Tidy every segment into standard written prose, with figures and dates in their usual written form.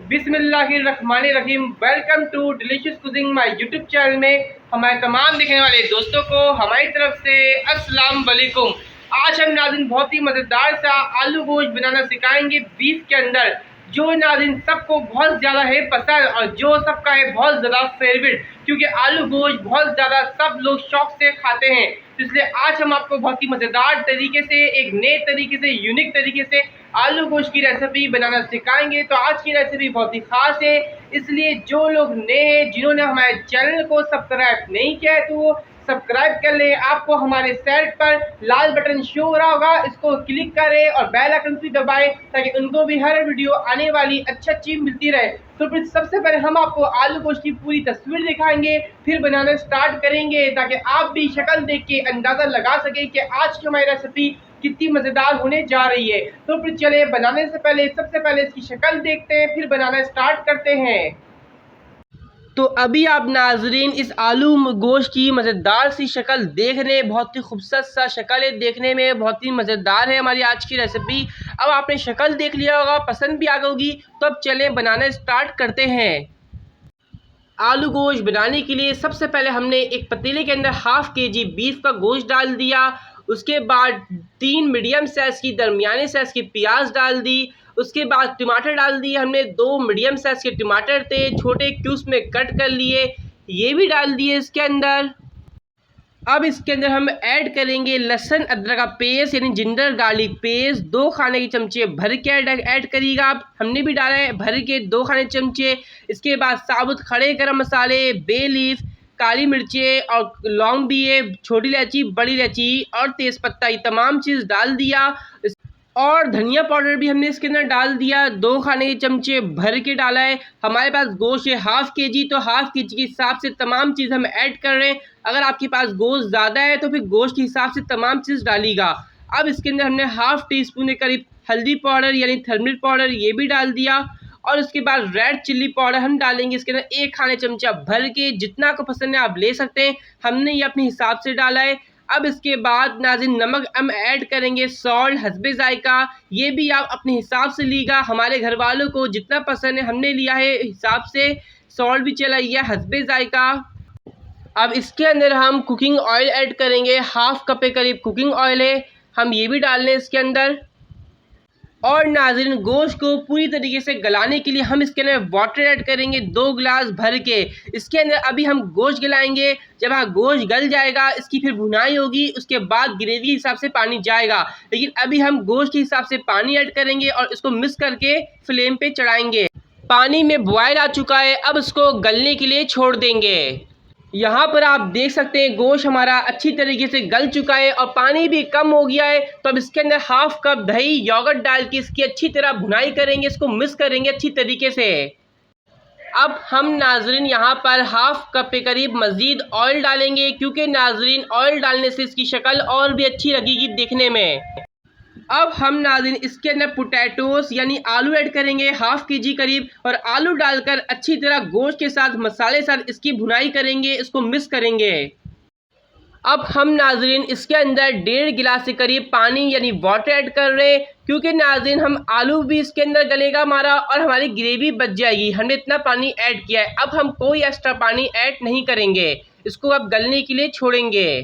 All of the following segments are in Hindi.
बिस्मिल्लाहिर्रहमानिर्रहीम। Welcome to delicious cooking my YouTube channel में हमारे तमाम देखने वाले दोस्तों को हमारी तरफ से अस्सलाम वालेकुम। आज हम नाज़रीन बहुत ही मज़ेदार सा आलू गोश्त बनाना सिखाएंगे बीफ के अंदर, जो नाज़रीन सबको बहुत ज़्यादा है पसंद और जो सबका है बहुत ज़्यादा फेवरेट, क्योंकि आलू गोश्त बहुत ज़्यादा सब लोग शौक से खाते हैं। इसलिए आज हम आपको बहुत ही मज़ेदार तरीके से, एक नए तरीके से, यूनिक तरीके से आलू गोश्त की रेसिपी बनाना सिखाएंगे। तो आज की रेसिपी बहुत ही खास है, इसलिए जो लोग नए हैं, जिन्होंने हमारे चैनल को सब्सक्राइब नहीं किया है, तो वो सब्सक्राइब कर ले। आपको हमारे साइड पर लाल बटन शो हो रहा होगा, इसको क्लिक करें और बेल आइकन भी दबाएं ताकि उनको भी हर वीडियो आने वाली अच्छी मिलती रहे। तो फिर सबसे पहले हम आपको आलू गोश्त की पूरी तस्वीर दिखाएंगे, फिर बनाना स्टार्ट करेंगे ताकि आप भी शक्ल देख के अंदाज़ा लगा सकें कि आज की हमारी रेसिपी कितनी मज़ेदार होने जा रही है। तो फिर चले बनाने से पहले सबसे पहले इसकी शक्ल देखते हैं, फिर बनाना स्टार्ट करते हैं। तो अभी आप नाजरीन इस आलू गोश्त की मज़ेदार सी शक्ल देख रहे हैं, बहुत ही खूबसूरत सा शक्ल है, देखने में बहुत ही मज़ेदार है हमारी आज की रेसिपी। अब आपने शक्ल देख लिया होगा, पसंद भी आ गई होगी, तो अब चलें बनाना स्टार्ट करते हैं। आलू गोश्त बनाने के लिए सबसे पहले हमने एक पतीले के अंदर हाफ़ केजी बीफ का गोश्त डाल दिया। उसके बाद 3 मीडियम साइज़ की दरमियाने साइज़ की प्याज डाल दी। उसके बाद टमाटर डाल दिए हमने, 2 मीडियम साइज़ के टमाटर थे, छोटे क्यूब्स में कट कर लिए, ये भी डाल दिए इसके अंदर। अब इसके अंदर हम ऐड करेंगे लहसुन अदरक का पेस्ट यानी जिंजर गार्लिक पेस्ट, 2 खाने के चमचे भर के ऐड करिएगा आप। हमने भी डाला है भर के 2 खाने चमचे। इसके बाद साबुत खड़े गरम मसाले, बे लीफ, काली मिर्चें और लौंग भी है, छोटी इलायची, बड़ी इलायची और तेज़पत्ता, ये तमाम चीज़ डाल दिया। और धनिया पाउडर भी हमने इसके अंदर डाल दिया, 2 खाने के चमचे भर के डाला है। हमारे पास गोश्त है हाफ़ केजी, तो हाफ़ केजी के हिसाब से तमाम चीज़ हम ऐड कर रहे हैं। अगर आपके पास गोश्त ज़्यादा है तो फिर गोश्त के हिसाब से तमाम चीज़ डालिएगा। अब इसके अंदर हमने हाफ़ टी स्पून के करीब हल्दी पाउडर यानी टर्मरिक पाउडर, ये भी डाल दिया। और उसके बाद रेड चिल्ली पाउडर हम डालेंगे इसके अंदर 1 खाने चमचा भर के, जितना आपको पसंद है आप ले सकते हैं, हमने ये अपने हिसाब से डाला है। अब इसके बाद नाज़रीन नमक हम ऐड करेंगे, सॉल्ट हस्बे ज़ायका, ये भी आप अपने हिसाब से लीजिएगा। हमारे घर वालों को जितना पसंद है हमने लिया है हिसाब से, सॉल्ट भी चला गया, हस्बे ज़ायका। अब इसके अंदर हम कुकिंग ऑयल ऐड करेंगे, हाफ़ कप के करीब कुकिंग ऑयल है, हम ये भी डाल लें इसके अंदर। और नाज़रीन गोश्त को पूरी तरीके से गलाने के लिए हम इसके अंदर वाटर ऐड करेंगे, 2 गिलास भर के। इसके अंदर अभी हम गोश्त गलाएंगे, जब गोश्त गल जाएगा इसकी फिर भुनाई होगी, उसके बाद ग्रेवी के हिसाब से पानी जाएगा। लेकिन अभी हम गोश्त के हिसाब से पानी ऐड करेंगे और इसको मिक्स करके फ्लेम पे चढ़ाएंगे। पानी में बॉयल आ चुका है, अब इसको गलने के लिए छोड़ देंगे। यहाँ पर आप देख सकते हैं गोश्त हमारा अच्छी तरीके से गल चुका है और पानी भी कम हो गया है। तो अब इसके अंदर हाफ़ कप दही योगर्ट डाल के इसकी अच्छी तरह भुनाई करेंगे, इसको मिक्स करेंगे अच्छी तरीके से। अब हम नाजरीन यहाँ पर हाफ़ कप के करीब मज़ीद ऑयल डालेंगे, क्योंकि नाजरीन ऑयल डालने से इसकी शक्ल और भी अच्छी लगेगी देखने में। अब हम नाज़रीन इसके अंदर पोटैटोस यानी आलू ऐड करेंगे, हाफ़ केजी करीब, और आलू डालकर अच्छी तरह गोश्त के साथ मसाले साथ इसकी भुनाई करेंगे, इसको मिक्स करेंगे। अब हम नाज़रीन इसके अंदर 1.5 गिलास के करीब पानी यानी वाटर ऐड कर रहे हैं, क्योंकि नाज़रीन हम आलू भी इसके अंदर गलेगा हमारा और हमारी ग्रेवी बच जाएगी, हमने इतना पानी ऐड किया है। अब हम कोई एक्स्ट्रा पानी ऐड नहीं करेंगे, इसको अब गलने के लिए छोड़ेंगे।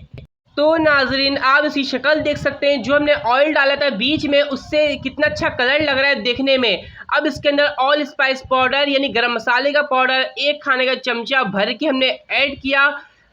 तो नाजरीन आप इसकी शक्ल देख सकते हैं, जो हमने ऑयल डाला था बीच में उससे कितना अच्छा कलर लग रहा है देखने में। अब इसके अंदर ऑल स्पाइस पाउडर यानी गरम मसाले का पाउडर 1 खाने का चमचा भर के हमने ऐड किया,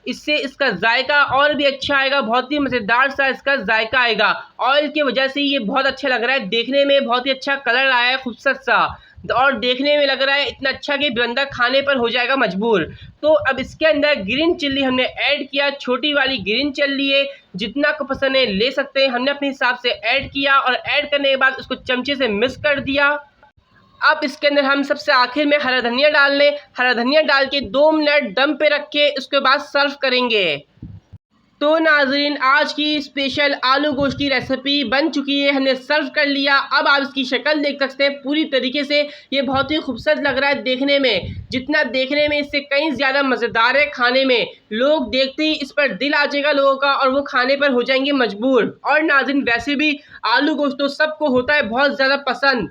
इससे इसका जायका और भी अच्छा आएगा, बहुत ही मज़ेदार सा इसका जायका आएगा। ऑयल की वजह से ये बहुत अच्छा लग रहा है देखने में, बहुत ही अच्छा कलर आया है खूबसूरत सा, और देखने में लग रहा है इतना अच्छा कि बंदा खाने पर हो जाएगा मजबूर। तो अब इसके अंदर ग्रीन चिल्ली हमने ऐड किया, छोटी वाली ग्रीन चिल्ली है, जितना को पसंद है ले सकते हैं, हमने अपने हिसाब से ऐड किया और ऐड करने के बाद उसको चमचे से मिक्स कर दिया। अब इसके अंदर हम सबसे आखिर में हरा धनिया डाल लें, हरा धनिया डाल के 2 मिनट दम पे रख के उसके बाद सर्व करेंगे। तो नाजरीन आज की स्पेशल आलू गोश्त की रेसिपी बन चुकी है, हमने सर्व कर लिया। अब आप इसकी शक्ल देख सकते हैं पूरी तरीके से, ये बहुत ही खूबसूरत लग रहा है देखने में, जितना देखने में इससे कहीं ज़्यादा मज़ेदार है खाने में। लोग देखते ही इस पर दिल आ जाएगा लोगों का और वो खाने पर हो जाएंगे मजबूर। और नाजरीन वैसे भी आलू गोश्त तो सबको होता है बहुत ज़्यादा पसंद,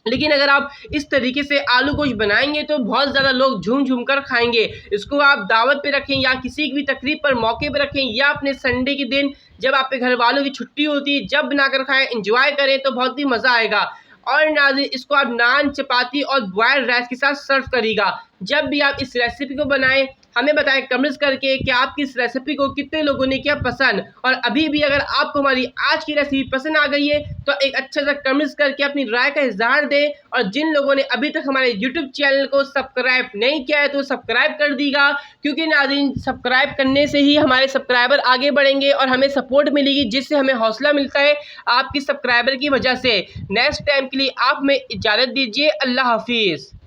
लेकिन अगर आप इस तरीके से आलू गोश्त बनाएंगे तो बहुत ज़्यादा लोग झूम झूम कर खाएंगे। इसको आप दावत पे रखें या किसी भी तकरीब पर मौके पे रखें या अपने संडे के दिन जब आपके घर वालों की छुट्टी होती है जब बनाकर खाएं, एंजॉय करें तो बहुत ही मज़ा आएगा। और नाज़रीन, इसको आप नान, चपाती और बॉयल्ड राइस के साथ सर्व करिएगा। जब भी आप इस रेसिपी को बनाएं हमें बताएं कमेंट्स करके कि आपकी इस रेसिपी को कितने लोगों ने किया पसंद। और अभी भी अगर आपको हमारी आज की रेसिपी पसंद आ गई है तो एक अच्छा सा कमेंट्स करके अपनी राय का इजहार दें। और जिन लोगों ने अभी तक हमारे यूट्यूब चैनल को सब्सक्राइब नहीं किया है तो सब्सक्राइब कर दीजिएगा, क्योंकि नाज़रीन सब्सक्राइब करने से ही हमारे सब्सक्राइबर आगे बढ़ेंगे और हमें सपोर्ट मिलेगी, जिससे हमें हौसला मिलता है आपकी सब्सक्राइबर की वजह से। नेक्स्ट टाइम के लिए आप हमें इजाज़त दीजिए। अल्लाह हाफिज़।